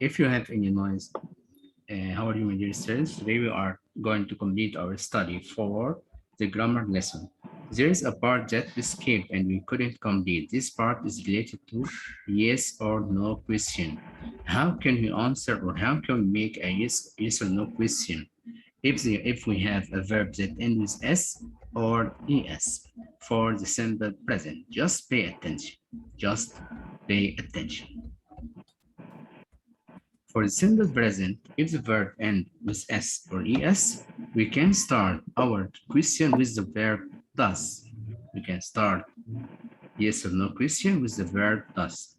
If you have any noise, how are you, my dear students? Today we are going to complete our study for the grammar lesson. There is a part that escaped and we couldn't complete. This part is related to yes or no question. How can we answer, or how can we make a yes or no question if we have a verb that ends with s or es for the simple present? Just pay attention. Just pay attention. For the simple present, if the verb ends with s or es, we can start our question with the verb does. We can start yes or no question with the verb does.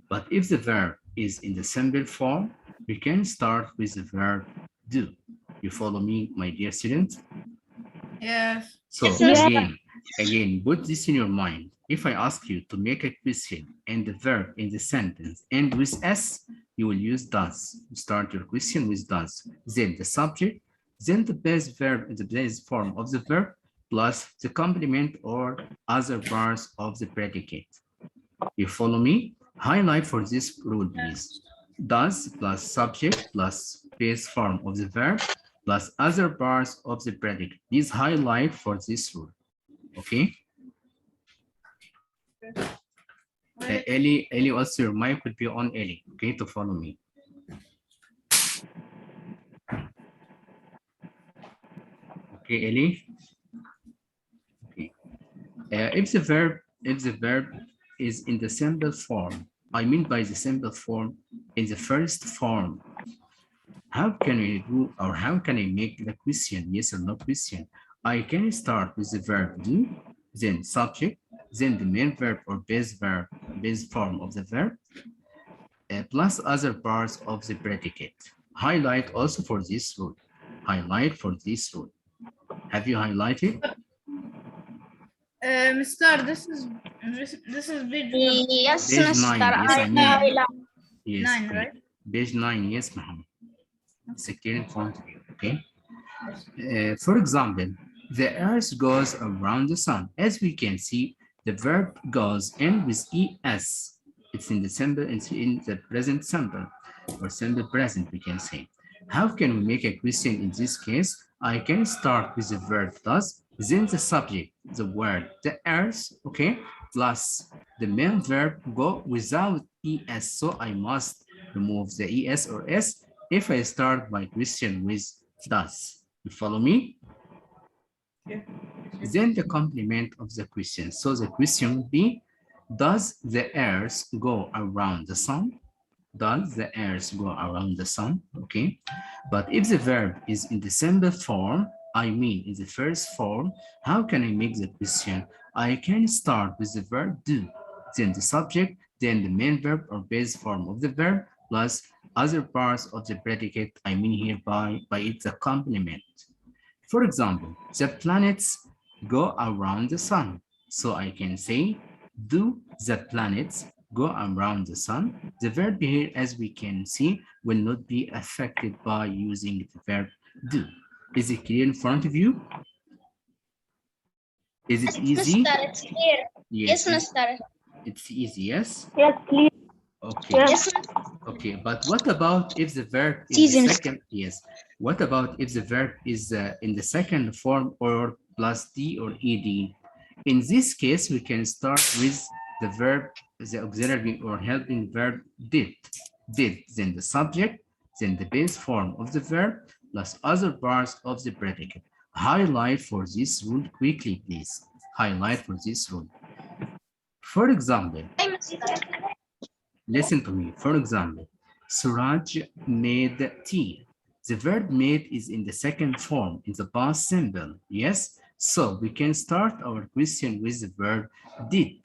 But if the verb is in the simple form, we can start with the verb do. You follow me, my dear student? Yes. So again, put this in your mind. If I ask you to make a question and the verb in the sentence end with s, you will use does. Start your question with does. Then the subject, then the base verb, the base form of the verb, plus the complement or other parts of the predicate. You follow me? Highlight for this rule, please. Does plus subject plus base form of the verb plus other parts of the predicate. Please highlight for this rule. Okay? Ellie, also your mic would be on, Ellie, okay, to follow me. Okay, Ellie? Okay. If the verb is in the simple form, I mean by the simple form, in the first form, how can we do, or how can I make the question yes or no question? I can start with the verb do, then subject, then the main verb or base form of the verb, plus other parts of the predicate. Highlight also for this rule. Highlight for this rule. Have you highlighted? Mr. This is page Yes, Page Mr. 9, yes, I mean. Yes, 9, okay. right? Page 9, yes, Muhammad. It's clear in front of you, okay? For example, the earth goes around the sun. As we can see, the verb goes in with es. It's in the simple, it's in the present simple, or simple present, we can say. How can we make a question in this case? I can start with the verb does, then the subject, the word, the earth, okay, plus the main verb go without es. So I must remove the es or s if I start my question with does. You follow me? Yeah. Then the complement of the question. So the question will be, does the earth go around the sun? Does the earth go around the sun? Okay. But if the verb is in the simple form, I mean in the first form, how can I make the question? I can start with the verb do, then the subject, then the main verb or base form of the verb, plus other parts of the predicate, I mean here by its a complement. For example, the planets go around the sun. So I can say, do the planets go around the sun? The verb here, as we can see, will not be affected by using the verb do. Is it clear in front of you? Is it easy? Mister, it's clear. Yes, Mister. It's easy, yes? Yes, please. Okay. Yes, Okay, but what about if the verb is Easy, the Mr. second? Yes. What about if the verb is in the second form or plus d or ed? In this case, we can start with the verb, the auxiliary or helping verb did. Did, then the subject, then the base form of the verb, plus other parts of the predicate. Highlight for this rule quickly, please. Highlight for this rule. For example, Hey, Mister. listen to me. For example, Suraj made tea. The verb made is in the second form, in the past simple, yes? So we can start our question with the verb did.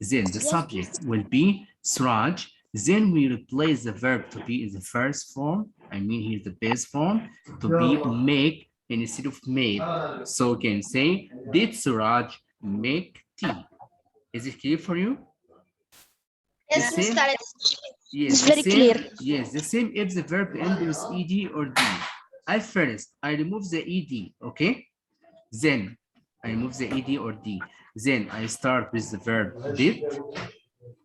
Then the subject will be Suraj. Then we replace the verb to be in the first form, I mean here the base form, to be make instead of made. So we can say, did Suraj make tea? Is it clear for you? Yes, The same? Mister. Yes, It's the very same, clear. yes, the same if the verb ends with ed or d. At first, I remove the ed, okay? Then I remove the ed or d. Then I start with the verb did.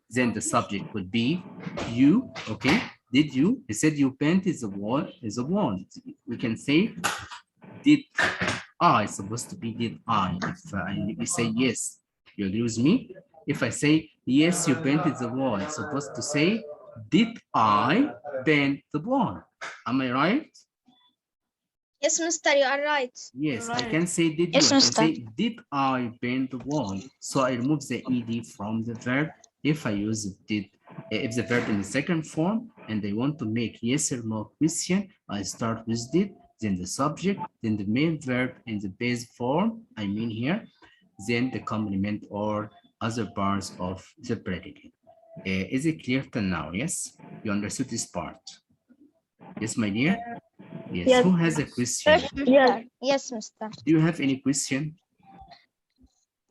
Then the subject would be you, okay? Did you? He said you painted the wall. Is a wall. We can say did I. It's supposed to be did I. If we say yes, you agree with me? If I say yes, you painted the wall, it's supposed to say did I paint the wall? Am I right? Yes, mister, you are right. Yes, I Right. can say did you. Yes, I can mister. say did I paint the wall? So I remove the ed from the verb if I use did. If the verb in the second form and I want to make yes or no question, I start with did, then the subject, then the main verb in the base form, I mean here, then the complement or other parts of the predicate. Is it clear till now? Yes, you understood this part. Yes, my dear. Yes. Yes. Who has a question? Yes, mister. Yes, mister. Do you have any question?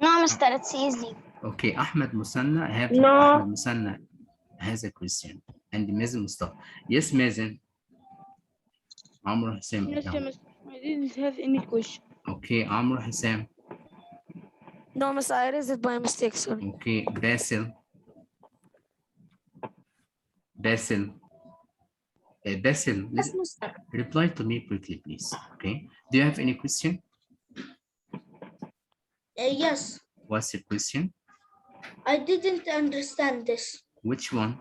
No, mister, it's easy. Okay, Ahmed Musanna, I have No. Ahmed Musanna has a question. And Mazen Mustafa. Yes, Mazen. Amr Hussein. Yes, Yeah. miss. I didn't have any question. Okay, Amr Hussein. No, miss, I raised it by mistake, sorry. Okay, Basil. Basil. Basil, Yes, mister. reply to me quickly, please. Okay. Do you have any question? Yes, What's your question? I didn't understand this. Which one?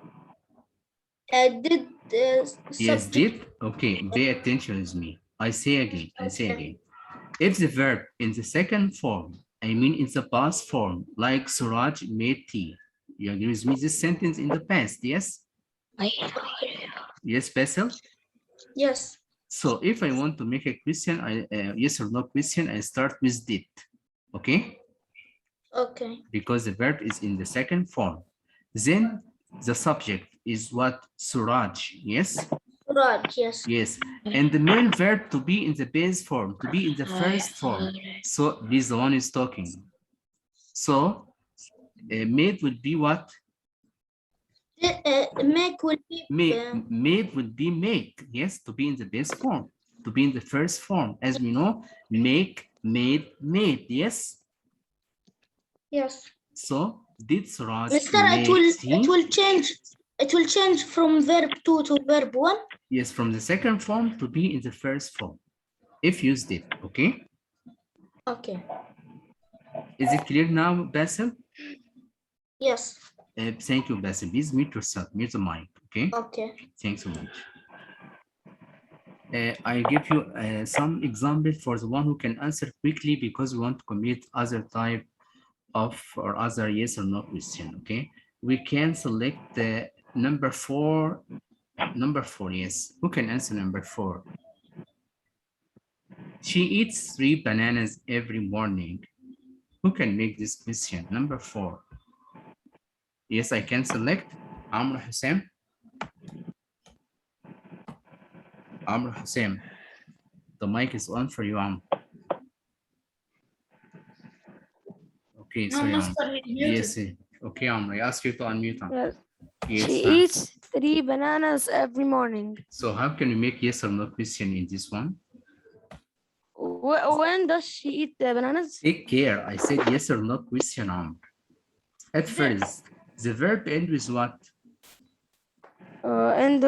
Did Yes, subject did? Okay, pay attention with me. I say again, I say again. If the verb in the second form, I mean in the past form, like Suraj made tea. You agree with me? This sentence in the past, yes? Yes, Basil? Yes, So if I want to make a question, yes or no question, I start with did, okay? okay. Because the verb is in the second form. Then the subject is what? Suraj, yes? Right, yes. Yes, and the main verb to be in the base form, to be in the first form. So this the one is talking. So made would be what? Make will be Made would be make, yes, to be in the base form, to be in the first form. As we know, make, made, made, yes? yes. So did Suraj Mister, make tea? it will change from verb 2 to verb 1. Yes, from the second form to be in the first form. If used it, okay? Okay. Is it clear now, Basil? Yes. Thank you, Basil. Please mute yourself, mute the mic, okay? Okay. Thanks so much. I give you some example for the one who can answer quickly because we want to commit other type of or other yes or no question, okay? We can select the number four, yes. Who can answer number 4? She eats 3 bananas every morning. Who can make this question? Number 4. Yes, I can select Amr Hussein. Amr Hussein. The mic is on for you, Amr. Okay, No, sorry, Amr. mister, he's muted. Yes, okay, Amr. I ask you to unmute. Yes. Yes, She ma'am. eats 3 bananas every morning. So how can you make yes or no question in this one? When does she eat the bananas? Take care. I said yes or no question, Amr. At first, the verb end with what? And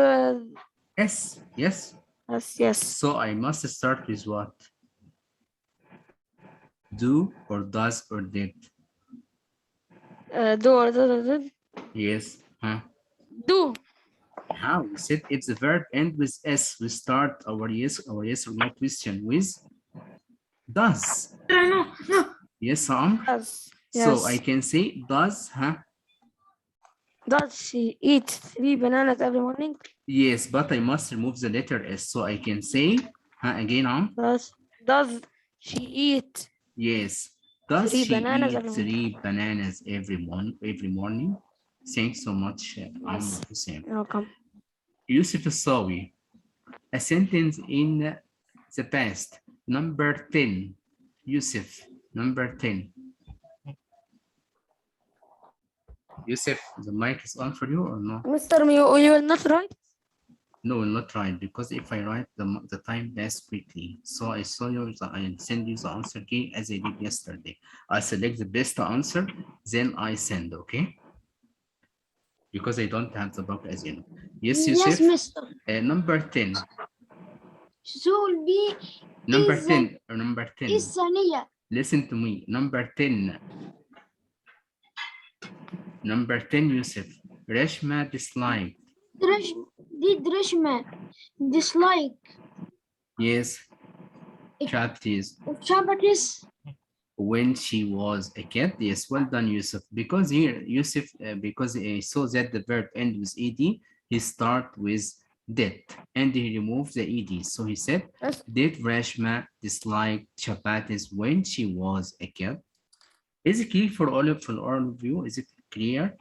S, yes? yes. So I must start with what? Do or does or did? Do. Yes. Huh? Do. How? We said if the verb end with S, we start our yes or no question with does. No. Yes, Amr? Does. So I Yes. can say does, huh? Does she eat 3 bananas every morning? Yes, but I must remove the letter S. So I can say, again, Does she eat yes. Does 3 she bananas eat every morning? 3 bananas every morning? Thanks so much, Yes. Hussein. You're welcome. Yusuf Sawi, a sentence in the past. Number 10. Yusuf, number 10. Yusuf, the mic is on for you or no? Mr. You will not write? No, will not write because if I write the time passed quickly. So I saw you, I send you the answer key as I did yesterday. I select the best answer, then I send, okay? because I don't have the book as you know. Yes, Yes, Yusuf. Mister. Number 10. So will be Number is 10 or number 10. الثانية. Listen to me. Number 10. Number 10, Yusuf. Reshma disliked. Drishma dislike Yes. Chapters. chapters. When she was a kid. Yes, well done, Yusuf. Because here, Yusuf, because he saw that the verb end with ed, he start with did, and he removed the ed. So he said, Yes. did Reshma dislike chapatis when she was a kid? Is it clear for all of you? Is it clear?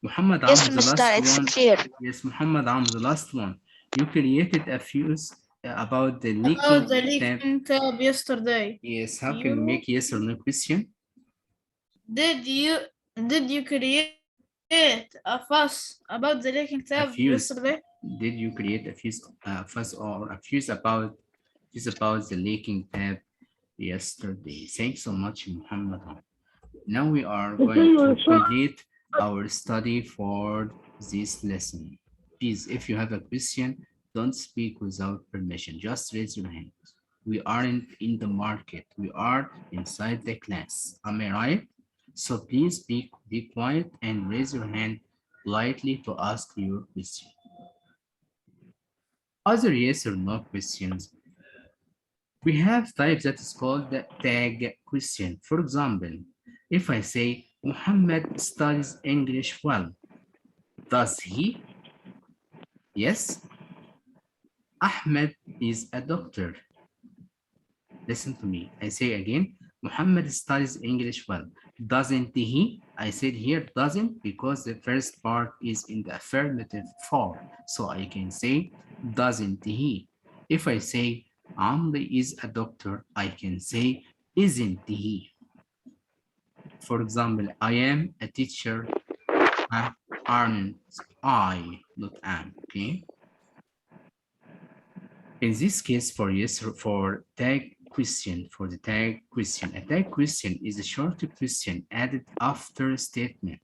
Muhammad Yes, Amr, the Mr. last It's one. clear. Yes, Muhammad Amr, the last one. You created a fuse about the About leaking the tab. leaking tab yesterday. Yes, how can we make yes or no question? Did you create a fuss about the leaking A tab fuse. yesterday? Did you create a fuse, fuss or a fuse about the leaking tab yesterday? Thanks so much, Muhammad. Now we are going to complete our study for this lesson. Please, if you have a question, don't speak without permission. Just raise your hand. We aren't in the market. We are inside the class. Am I right? So please be quiet and raise your hand politely to ask your question. Other yes or no questions. We have types that is called the tag question. For example, if I say Muhammad studies English well, does he? Yes. Ahmed is a doctor. Listen to me. I say again, Muhammad studies English well. Doesn't he? I said here doesn't because the first part is in the affirmative form. So I can say, doesn't he? If I say Amri is a doctor, I can say, isn't he? For example, I am a teacher. Aren't I? Not am. Okay. In this case, for yes, for tag question, for the tag question, a tag question is a short question added after a statement.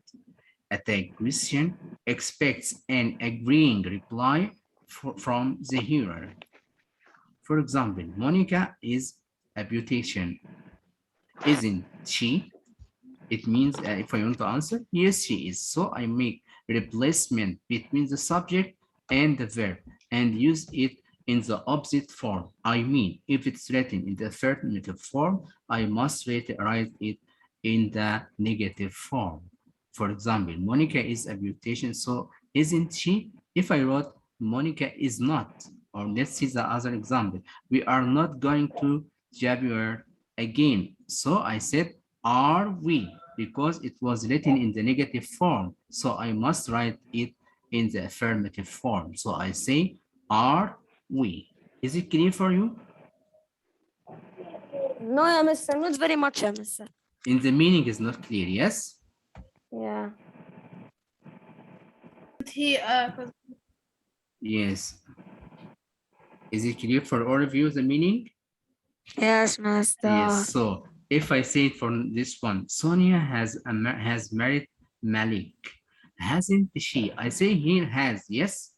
A tag question expects an agreeing reply from the hearer. For example, Monica is a beautician, isn't she? It means if I want to answer, yes, she is. So I make replacement between the subject and the verb and use it in the opposite form. I mean, if it's written in the affirmative form, I must write it in the negative form. For example, Monica is a beautician, so isn't she? If I wrote Monica is not, or let's see the other example, we are not going to January again. So I said, are we? Because it was written in the negative form. So I must write it in the affirmative form. So I say, are we? Is it clear for you? No, yeah, Mr. Not very much, yeah, Mr. In the meaning is not clear, yes? Yeah. He Yes. Is it clear for all of you, the meaning? Yes, Master. Yes, so if I say it for this one, Sonia has married Malik. Hasn't she? I say here has, yes?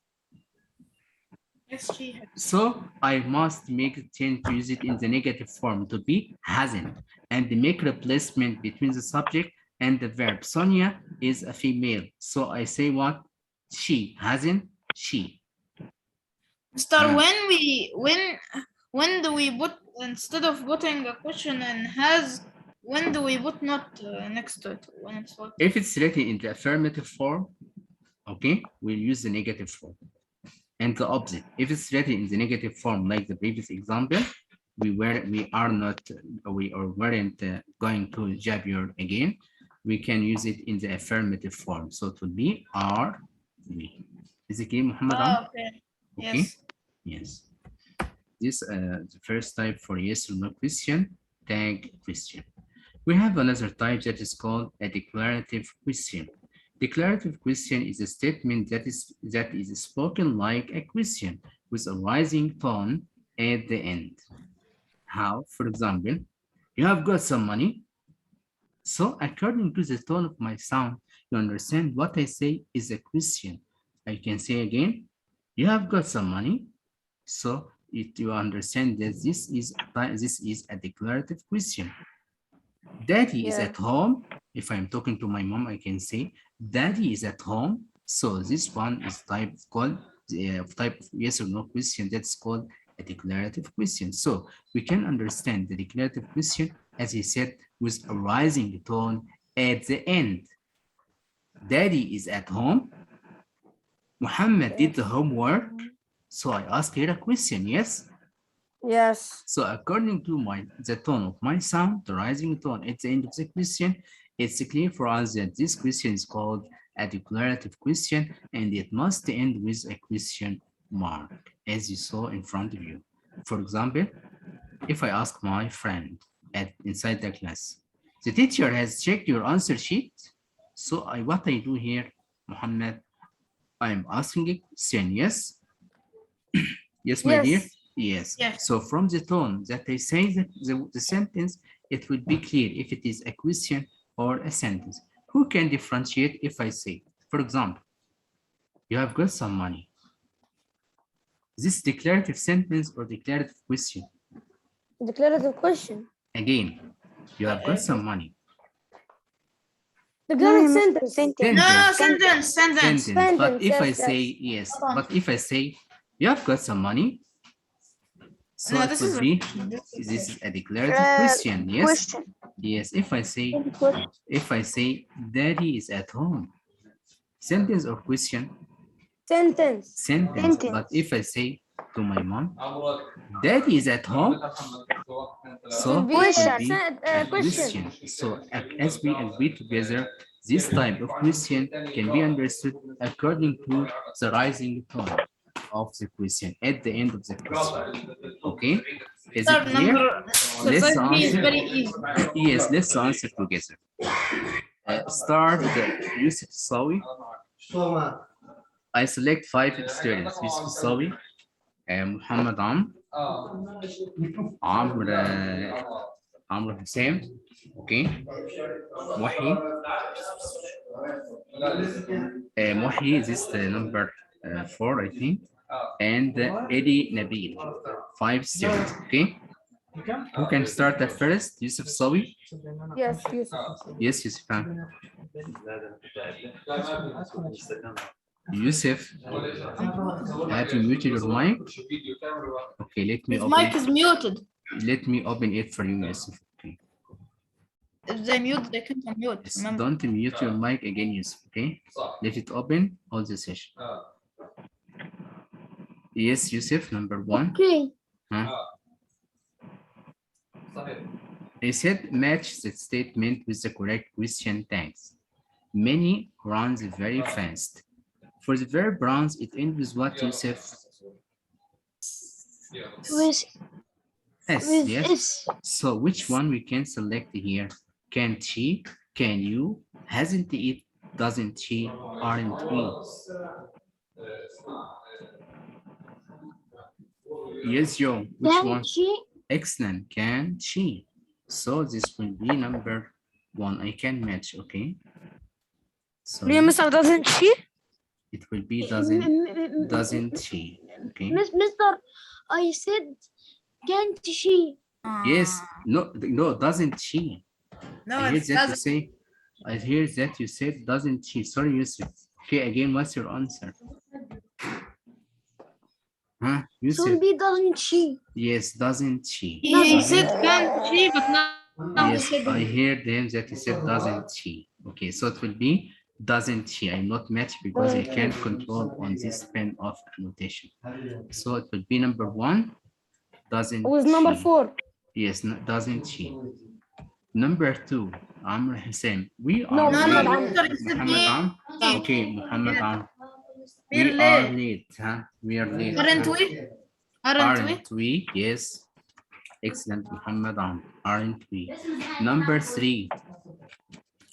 yes, she had. So I must make a change to use it in the negative form to be hasn't and make replacement between the subject and the verb. Sonia is a female. So I say what? She hasn't she. Star, when do we put instead of putting a question and has, when do we put not next to it when it's what? If it's written in the affirmative form, okay, we'll use the negative form. And the opposite, if it's written in the negative form, like the previous example, we weren't going to Javier again, we can use it in the affirmative form. So it will be are we. Is it clear, Muhammad? Okay. Okay. Yes. Yes. This the first type for yes or no question, tag question. We have another type that is called a declarative question. Declarative question is a statement that is spoken like a question with a rising tone at the end. How? For example, you have got some money. So according to the tone of my sound, You understand what I say is a question. I can say again, you have got some money. So you understand that this is a declarative question. Daddy is Yeah. at home. If I'm talking to my mom, I can say, Daddy is at home. So this one is type of yes or no question. That's called a declarative question. So we can understand the declarative question, as he said, with a rising tone at the end. Daddy is at home. Muhammad did the homework. So I ask here a question, yes? Yes. So according to the tone of my sound, the rising tone at the end of the question, it's clear for us that this question is called a declarative question, and it must end with a question mark, as you saw in front of you. For example, if I ask my friend inside the class, the teacher has checked your answer sheet. So what I do here, Muhammad, I'm asking a question, yes? Yes, my dear? Yes. Yes. Yes. So from the tone that I say the sentence, it will be clear if it is a question or a sentence. Who can differentiate if I say, for example, you have got some money. This declarative sentence or declarative question? Declarative question. Again, you have got some money. Declarative sentence. No, Sentence. sentence. But if I yes, say, yes. yes, but if I say, you have got some money, so No, it this would is be, this is a declarative question, yes? Yes, if I say, Daddy is at home, sentence or question? Sentence. Sentence. But if I say to my mom, Daddy is at home, so Will be it will a be sen- a question. question. So as we agree together, this type of question can be understood according to the rising tone of the question at the end of the question. Okay? Is it Sir, clear? number Let's exercise B is answer. very easy. Yes, let's answer together. Start Yusuf Sawi. I select 5 students. Yusuf Sawi, Muhammad Amr Hussein, okay, Wahi, Wahi, this is the number 4, I think, and Eddie Nabil, 5 students, okay? Who can start at first? Yusuf Sawi? Yes, yes. Yes, Yusuf. Yusuf, have you muted your mic? Okay, His mic is muted. let me open it for you, Yusuf. Okay. If they mute, they can't unmute. Yes, Remember. don't mute your mic again, Yusuf, okay? Let it open all the session. Yes, Yusuf, number 1. Okay. Huh? I said match the statement with the correct question tags. Many runs very fast. For the verb runs, it ends with what, Yusuf? With S, with yes? S. So which one we can select here? Can she? Can you? Hasn't it? Doesn't she? Aren't we? Yes, Joe. Which Can one? she? Excellent. Can she? So this will be number 1. I can match, okay? So Mr. Doesn't she? it will be doesn't she? Okay. Mister, I said, can't she? Yes. No, doesn't she? No, I hear it that you doesn't. say. I hear that you said doesn't she? Sorry, Yusuf. Okay, again, what's your answer? Huh, So will Yusuf? be doesn't she? Yes, doesn't she? He said can't she, but now he Yes, said I heard him that he said doesn't she. Okay, so it will be doesn't she. I'm not matched because I can't control on this pen of annotation. So it will be number 1, doesn't With number she? 4. Yes, doesn't she? Number 2, Amr Hussein. We No, are Muhammad late. Amr. He said Muhammad Amr? me. Okay, Muhammad Yeah. Amr. We're We are late. late, huh? We are late. Aren't we? Aren't we? Yes. Excellent, Muhammad Amr. Aren't we? Number 3.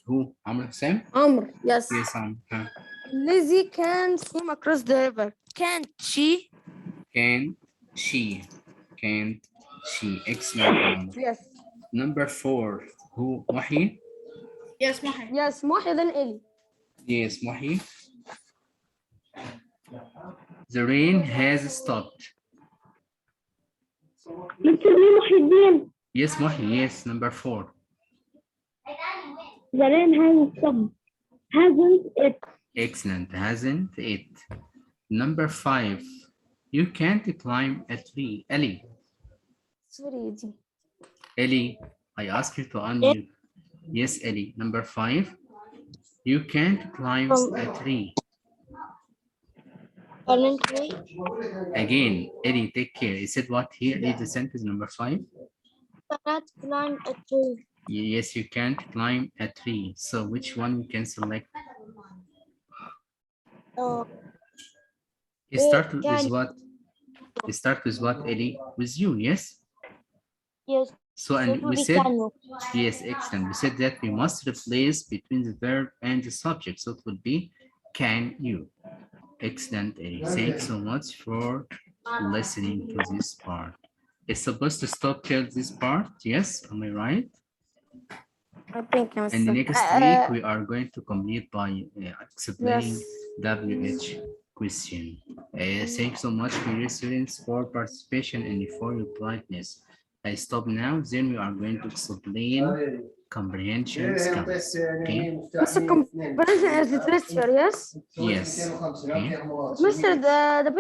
Who? Amr Hussein? Amr. Yes. Yes, huh? Lizzie can swim across the river. Can't she? Can she? Can't she? Excellent, Amr. Yes. Number 4. Who? Wahi? Yes, Mahi. Yes, Mohid and Ellie. Yes, Mahi. The rain has stopped. Mr. Muhyiddin, Yes, Mahi. Yes, number 4. the rain has stopped. Hasn't it? Excellent. Hasn't it? Number 5. You can't climb a tree. Ellie. It's very easy. Ellie, I ask you to unmute. Yes, Ellie. Number 5. You can't climb a tree. Again, Ellie, take care. You said what here? Read the sentence number 5. Cannot climb a tree. Yes, you can't climb a tree. So which one you can select? It start with can. what? It start with what, Ellie? With you, yes? Yes. So, and we said, yes, excellent. We said that we must replace between the verb and the subject. So it would be, can you? Excellent, Ellie. Thanks so much for listening to this part. It's supposed to stop till this part, yes? Am I right? I think I'm And the stuck. next week, we are going to complete by explaining Yes. WH question. Thanks so much for your students for participation and for your politeness. I stop now, then we are going to explain comprehension skills. Okay? Mr. Comprehension is literature, yes? Yes. Okay. Mr. The